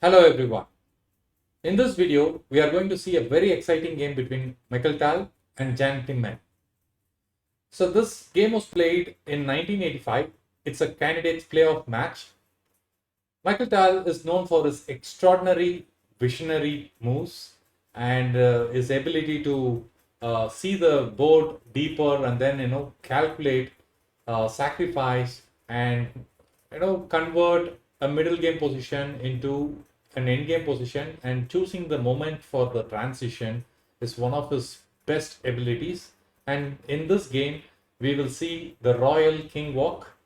Hello everyone. In this video, we are going to see a very exciting game between Mikhail Tal and Jan Timman. So this game was played in 1985. It's a candidates playoff match. Mikhail Tal is known for his extraordinary visionary moves and his ability to see the board deeper and then calculate, sacrifice, and convert a middle game position into an end game position, and choosing the moment for the transition is one of his best abilities. And in this game we will see the royal king walk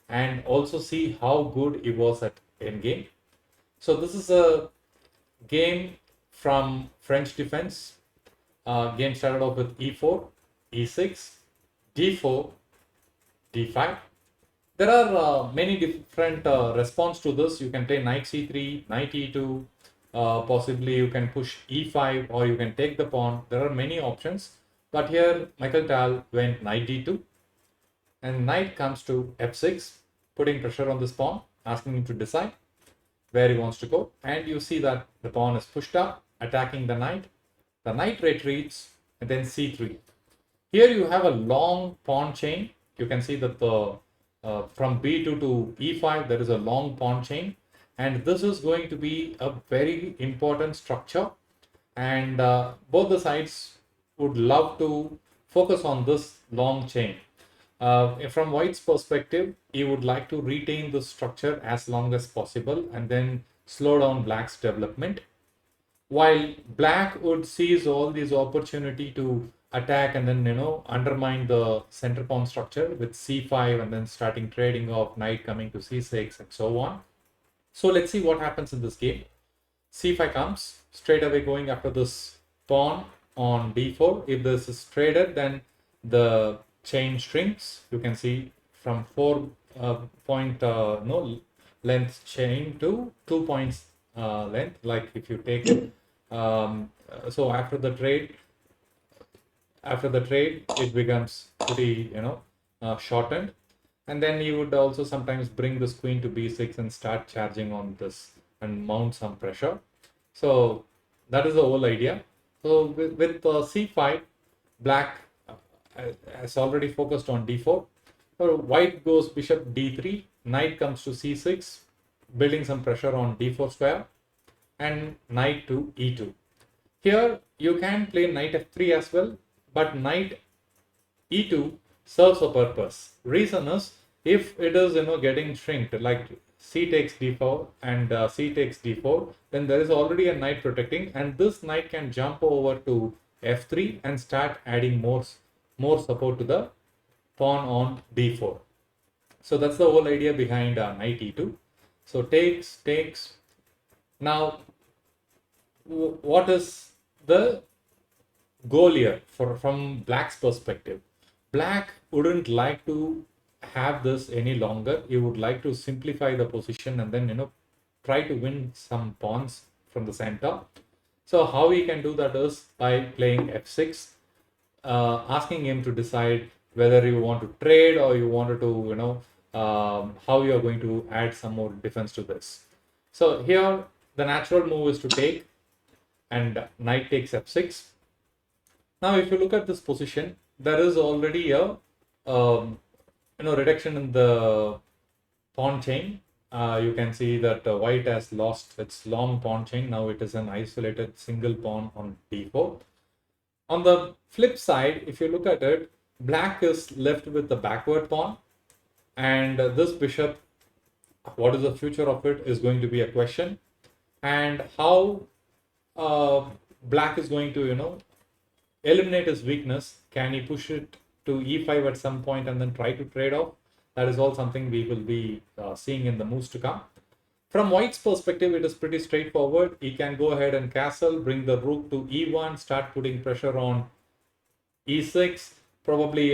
and also see how good he was at end game. So this is a game from French defense. Game started off with e4, e6, d4, d5. There are many different response to this. You can play knight c3, knight e2, possibly you can push e5 or you can take the pawn. There are many options, but here Mikhail Tal went knight d2 and knight comes to f6, putting pressure on this pawn, asking him to decide where he wants to go. And you see that the pawn is pushed up, attacking the knight. The knight retreats and then c3. Here you have a long pawn chain. You can see that the from b2 to e5 there is a long pawn chain, and this is going to be a very important structure, and both the sides would love to focus on this long chain. From white's perspective, he would like to retain the structure as long as possible and then slow down black's development, while black would seize all these opportunity to attack and then undermine the center pawn structure with c5 and then starting trading of knight coming to c6 and so on. So let's see what happens in this game. c5 comes straight away, going after this pawn on d4. If this is traded, then the chain shrinks. You can see from 4 point length chain to 2 points length, like if you take it. So after the trade it becomes pretty shortened, and then you would also sometimes bring this queen to b6 and start charging on this and mount some pressure. So that is the whole idea. So with c5, black has already focused on d4. So white goes bishop d3, knight comes to c6, building some pressure on d4 square, and knight to e2. Here you can play knight f3 as well, but knight e2 serves a purpose. Reason is, if it is getting shrinked, like c takes d4 and c takes d4, then there is already a knight protecting, and this knight can jump over to f3 and start adding more support to the pawn on d4. So that's the whole idea behind knight e2. So takes. Now what is the goal here from black's perspective? Black wouldn't like to have this any longer. He would like to simplify the position and then try to win some pawns from the center. So how he can do that is by playing f6, asking him to decide whether you want to trade or you wanted to how you are going to add some more defense to this. So here the natural move is to take, and knight takes f6. Now if you look at this position, there is already a reduction in the pawn chain. You can see that white has lost its long pawn chain. Now it is an isolated single pawn on d4. On the flip side, if you look at it, black is left with the backward pawn, and this bishop, what is the future of it is going to be a question, and how black is going to eliminate his weakness. Can he push it to e5 at some point and then try to trade off? That is all something we will be seeing in the moves to come. From white's perspective, it is pretty straightforward. He can go ahead and castle, bring the rook to e1, start putting pressure on e6. Probably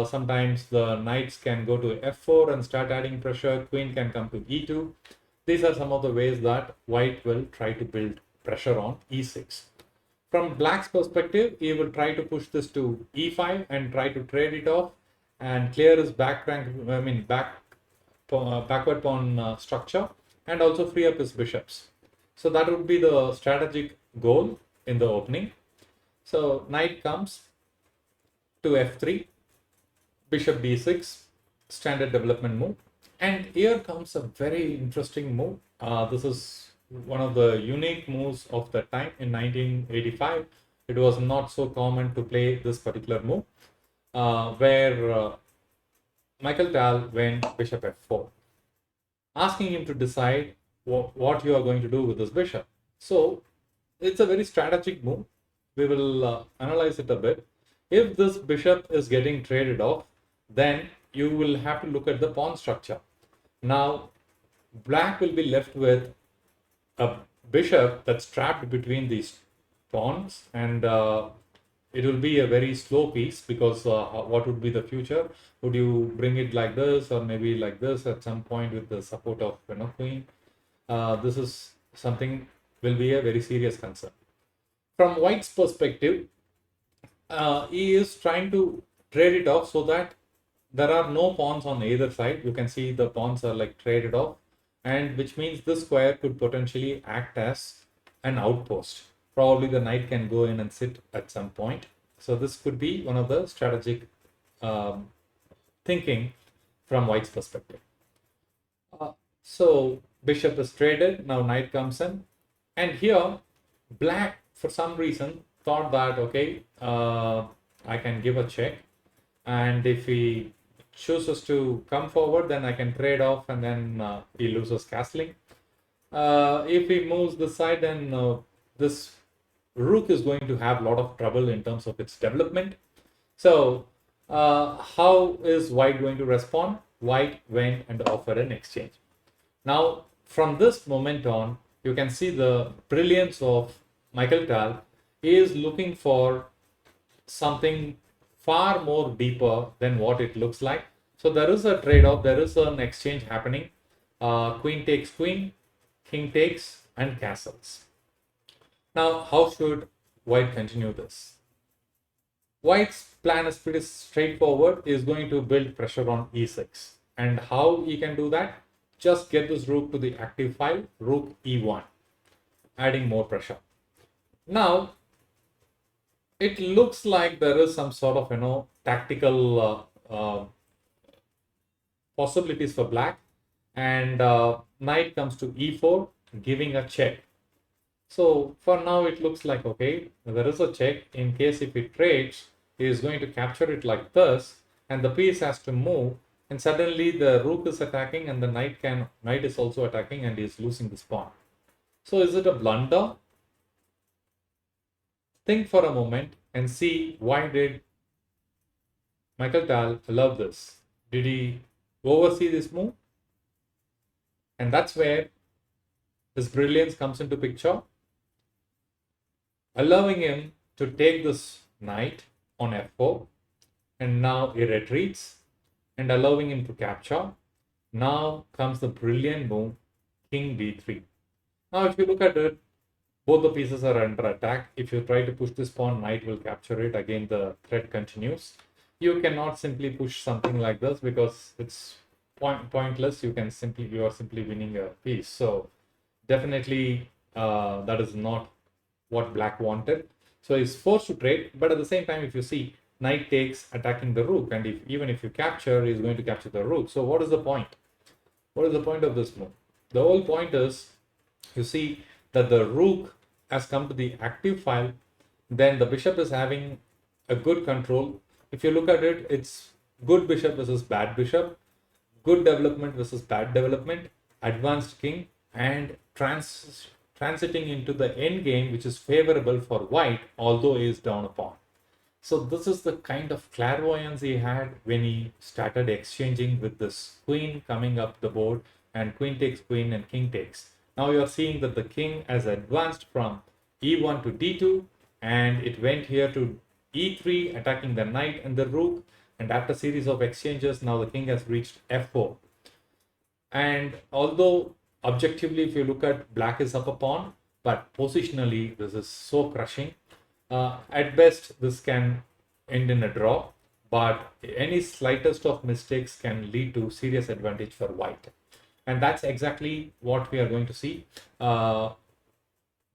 sometimes the knights can go to f4 and start adding pressure. Queen can come to e2. These are some of the ways that white will try to build pressure on e6. From black's perspective, he will try to push this to e5 and try to trade it off and clear his backward pawn structure, and also free up his bishops. So that would be the strategic goal in the opening. So knight comes to f3, bishop d6, standard development move. And here comes a very interesting move. This is one of the unique moves of the time in 1985. It was not so common to play this particular move, where Mikhail Tal went bishop f4, asking him to decide what you are going to do with this bishop. So it's a very strategic move. We will analyze it a bit. If this bishop is getting traded off, then you will have to look at the pawn structure. Now, black will be left with a bishop that's trapped between these pawns, and it will be a very slow piece, because what would be the future? Would you bring it like this, or maybe like this at some point with the support of queen? This is something will be a very serious concern. From white's perspective, he is trying to trade it off so that there are no pawns on either side. You can see the pawns are like traded off, and which means this square could potentially act as an outpost. Probably the knight can go in and sit at some point. So this could be one of the strategic thinking from white's perspective. So bishop is traded, now knight comes in, and here black for some reason thought that, okay, I can give a check, and if he chooses to come forward, then I can trade off, and then he loses castling. If he moves this side, then this rook is going to have a lot of trouble in terms of its development. So how is white going to respond? White went and offered an exchange. Now, from this moment on, you can see the brilliance of Mikhail Tal. He is looking for something far more deeper than what it looks like. So there is a trade-off, there is an exchange happening. Queen takes queen, king takes, and castles. Now, how should white continue this? White's plan is pretty straightforward. He is going to build pressure on e6. And how he can do that? Just get this rook to the active file, rook e1, adding more pressure. Now, it looks like there is some sort of, tactical possibilities for black. And knight comes to e4, giving a check. So for now, it looks like, okay, there is a check. In case if he trades, he is going to capture it like this, and the piece has to move. And suddenly the rook is attacking, and the knight is also attacking, and he is losing this pawn. So is it a blunder? Think for a moment and see, why did Mikhail Tal allow this? Did he oversee this move? And that's where his brilliance comes into picture, allowing him to take this knight on f4, and now he retreats, and allowing him to capture. Now comes the brilliant move, king d3. Now if you look at it, both the pieces are under attack. If you try to push this pawn, knight will capture it. Again, the threat continues. You cannot simply push something like this because it's pointless. You are simply winning a piece. So definitely that is not what black wanted. So he's forced to trade, but at the same time, if you see, knight takes, attacking the rook, and even if you capture, he's going to capture the rook. So what is the point? What is the point of this move? The whole point is, you see that the rook has come to the active file, then the bishop is having a good control. If you look at it, it's good bishop versus bad bishop, good development versus bad development, advanced king, and transiting into the end game, which is favorable for white, although he is down a pawn. So this is the kind of clairvoyance he had when he started exchanging with this queen coming up the board, and queen takes queen and king takes. Now you are seeing that the king has advanced from e1 to d2, and it went here to e3, attacking the knight and the rook. And after a series of exchanges, now the king has reached f4. And although objectively, if you look at, black is up a pawn, but positionally, this is so crushing. At best, this can end in a draw, but any slightest of mistakes can lead to serious advantage for white. And that's exactly what we are going to see.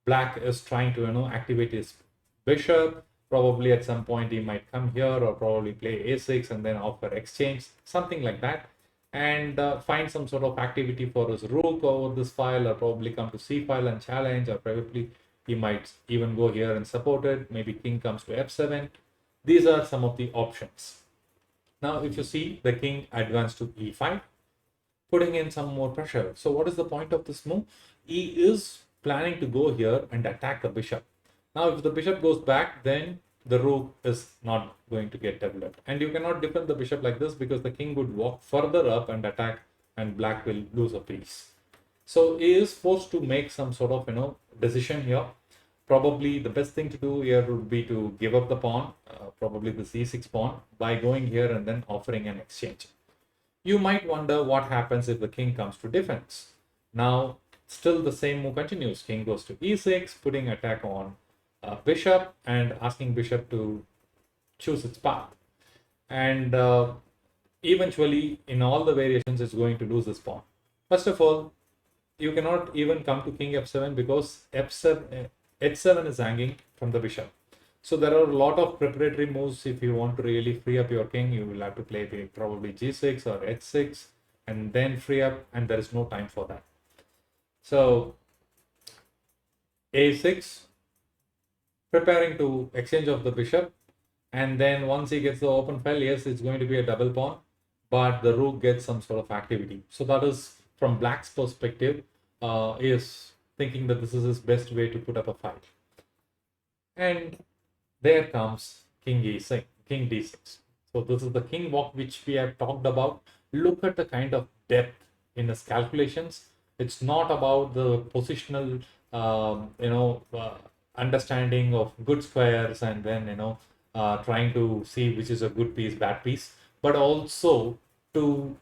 black is trying to activate his bishop. Probably at some point he might come here or probably play a6 and then offer exchange, something like that, and find some sort of activity for his rook over this file, or probably come to c file and challenge, or probably he might even go here and support it. Maybe king comes to f7. These are some of the options. Now if you see, the king advanced to e5, putting in some more pressure. So what is the point of this move? He is planning to go here and attack the bishop. Now if the bishop goes back, then the rook is not going to get developed, and you cannot defend the bishop like this because the king would walk further up and attack, and black will lose a piece. So he is forced to make some sort of decision here. Probably the best thing to do here would be to give up the pawn, probably the c6 pawn, by going here and then offering an exchange. You might wonder what happens if the king comes to defense. Now still the same move continues. King goes to e6, putting attack on bishop and asking bishop to choose its path. And eventually, in all the variations, it's going to lose this pawn. First of all, you cannot even come to king f7 because f7, h7 is hanging from the bishop. So there are a lot of preparatory moves. If you want to really free up your king, you will have to play probably g6 or h6 and then free up, and there is no time for that. So a6, preparing to exchange of the bishop, and then once he gets the open file, yes, it's going to be a double pawn, but the rook gets some sort of activity. So that is, from black's perspective, is thinking that this is his best way to put up a fight. And there comes king e6, king d6. So this is the king walk which we have talked about. Look at the kind of depth in his calculations. It's not about the positional understanding of good squares and then trying to see which is a good piece, bad piece, but also to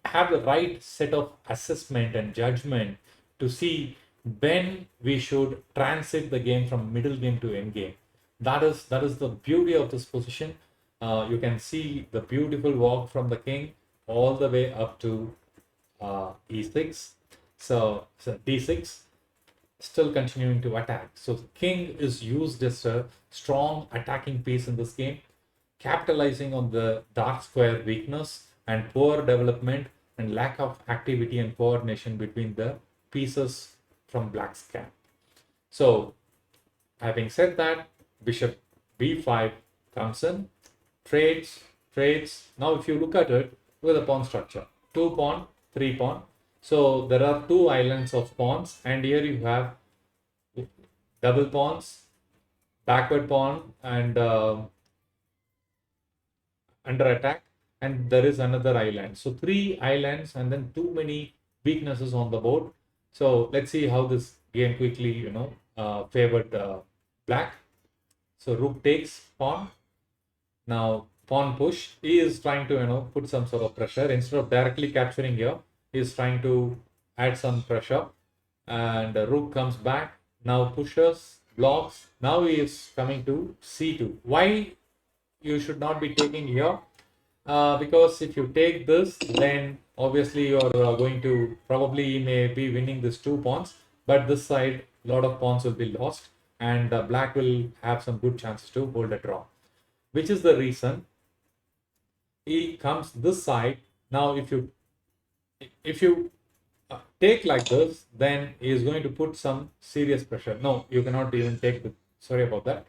have the right set of assessment and judgment to see when we should transit the game from middle game to end game. That is the beauty of this position. You can see the beautiful walk from the king all the way up to e6. So d6, still continuing to attack. So the king is used as a strong attacking piece in this game, capitalizing on the dark square weakness and poor development and lack of activity and coordination between the pieces from black's camp. So having said that, bishop b5 comes in, trades. Now if you look at it with a pawn structure, 2 pawn, 3 pawn. So there are 2 islands of pawns, and here you have double pawns, backward pawn, and under attack, and there is another island. So 3 islands and then too many weaknesses on the board. So let's see how this game quickly favored black. So rook takes pawn. Now pawn push. He is trying to put some sort of pressure. Instead of directly capturing here, he is trying to add some pressure, and rook comes back. Now pushes, blocks. Now he is coming to c2. Why you should not be taking here? Because if you take this, then obviously you are going to probably may be winning this 2 pawns, but this side a lot of pawns will be lost, and black will have some good chances to hold a draw, which is the reason he comes this side. Now if you take like this, then he is going to put some serious pressure. No, you cannot even take the, sorry about that.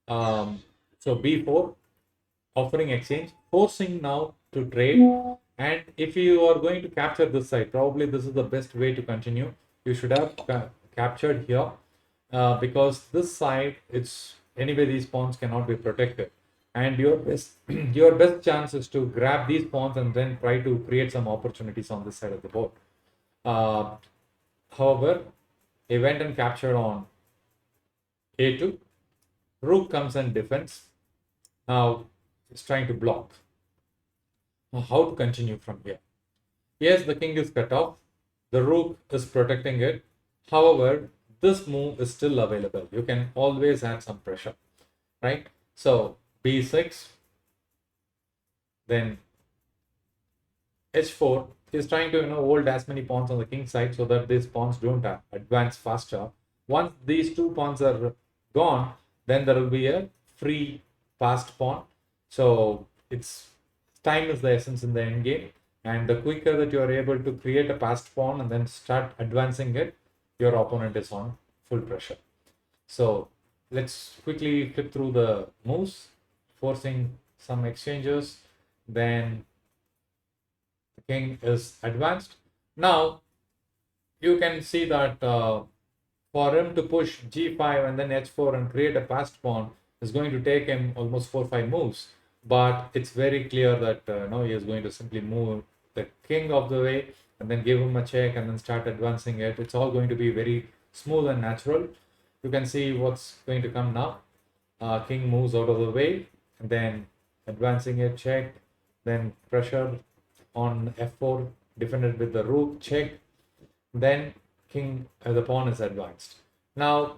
So b4, offering exchange, forcing now to trade. And if you are going to capture this side, probably this is the best way to continue. You should have captured here, because this side, it's anyway, these pawns cannot be protected, and your best your best chance is to grab these pawns and then try to create some opportunities on this side of the board. However, he went and captured on a2. Rook comes and defends. Now it's trying to block. Now how to continue from here? Yes, the king is cut off. The rook is protecting it. However, this move is still available. You can always add some pressure, right? So b6, then h4 is trying to hold as many pawns on the king side so that these pawns don't advance faster. Once these two pawns are gone, then there will be a free passed pawn. So it's time is the essence in the end game, and the quicker that you are able to create a passed pawn and then start advancing it, your opponent is on full pressure. So let's quickly flip through the moves, forcing some exchanges. Then the king is advanced. Now you can see that for him to push g5 and then h4 and create a passed pawn is going to take him almost 4-5 moves. But it's very clear that no, he is going to simply move the king of the way and then give him a check and then start advancing it. It's all going to be very smooth and natural. You can see what's going to come now. King moves out of the way and then advancing it, check, then pressure on f4, defended with the rook, check, then king, the pawn is advanced. Now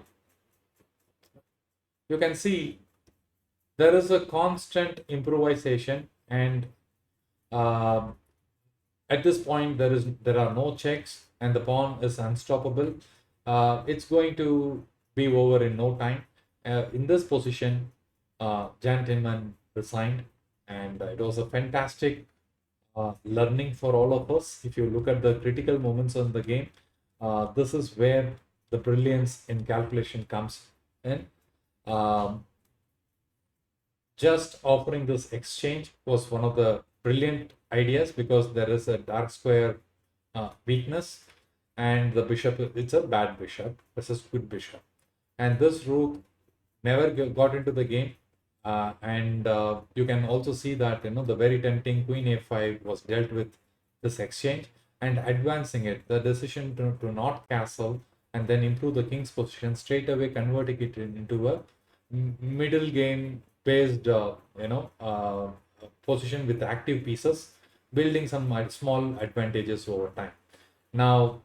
you can see there is a constant improvisation, and at this point there are no checks and the pawn is unstoppable. It's going to be over in no time. In this position, Jan Timman resigned, and it was a fantastic learning for all of us. If you look at the critical moments in the game, this is where the brilliance in calculation comes in. Just offering this exchange was one of the brilliant ideas, because there is a dark square weakness, and the bishop, it's a bad bishop versus good bishop, and this rook never got into the game. And you can also see that the very tempting queen a5 was dealt with this exchange, and advancing it, the decision to not castle and then improve the king's position, straight away converting it into a middle game based position with active pieces, building some small advantages over time. Now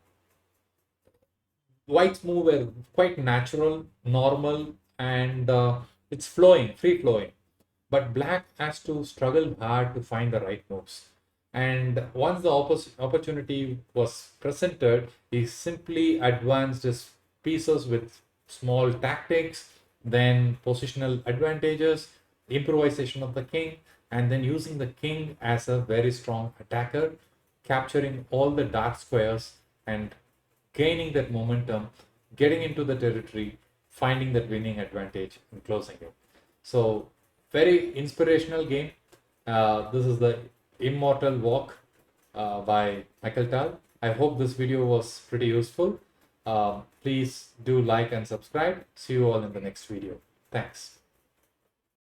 white's move were quite natural, normal, and it's flowing, free flowing. But black has to struggle hard to find the right moves. And once the opportunity was presented, he simply advanced his pieces with small tactics, then positional advantages, improvisation of the king, and then using the king as a very strong attacker, capturing all the dark squares and gaining that momentum, getting into the territory, finding that winning advantage, and closing it. So, very inspirational game. This is the Immortal Walk by Mikhail Tal. I hope this video was pretty useful. Please do like and subscribe. See you all in the next video. Thanks.